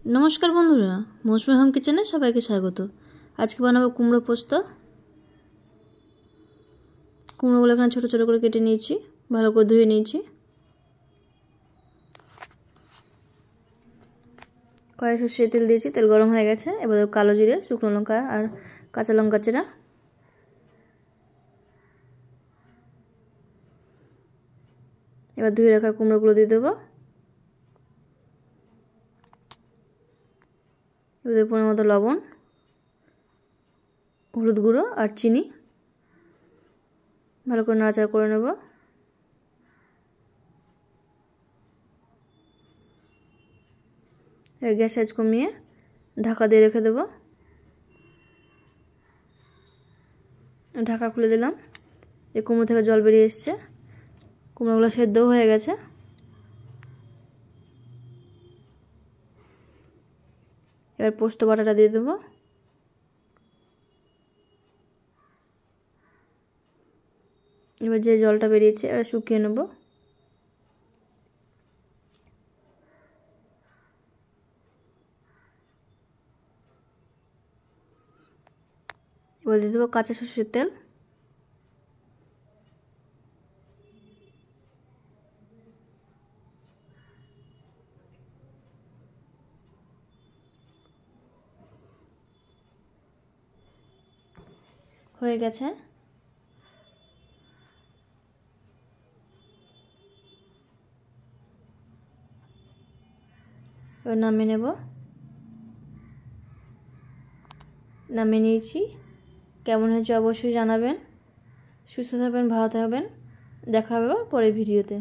नमस्कार बंधुरा मौसमी होम किचेने सबाइके स्वागत। आज के बनाबो कुमड़ो पोस्त। कुमड़ोगुलो एखाने छोटो छोटो करे केटे निয়েছি, ভালো করে ধুয়ে নিয়েছি। কড়াই সরষের তেল দিয়েছি, তেল গরম হয়ে গেছে। এবার কালো জিরে, শুকনো লঙ্কা আর কাঁচা লঙ্কা চেরা। এবার ধুয়ে রাখা কুমড়োগুলো দিয়ে দেবো। এবার পরিমাণ মতো লবণ, হলুদ গুঁড়ো আর চিনি ভালো করে নাড়াচাড়া করে নেব। এবার গ্যাস আঁচ কমিয়ে ঢাকা দিয়ে রেখে দেব। ঢাকা খুলে দিলাম। এই কুমড়ো থেকে জল বেরিয়ে এসছে, কুমড়োগুলো সেদ্ধ হয়ে গেছে। এবার পোস্ত বাটাটা দিয়ে দেবো। এবার যে জলটা বেরিয়েছে এটা শুকিয়ে নেব। এবার দিয়ে দেবো কাঁচা সরষের তেল। হয়ে গেছে। এবার নামিয়ে নেব। নামিয়ে নিয়েছি। কেমন হয়েছে অবশ্যই জানাবেন। সুস্থ থাকবেন, ভালো থাকবেন। দেখা হবে পরের ভিডিওতে।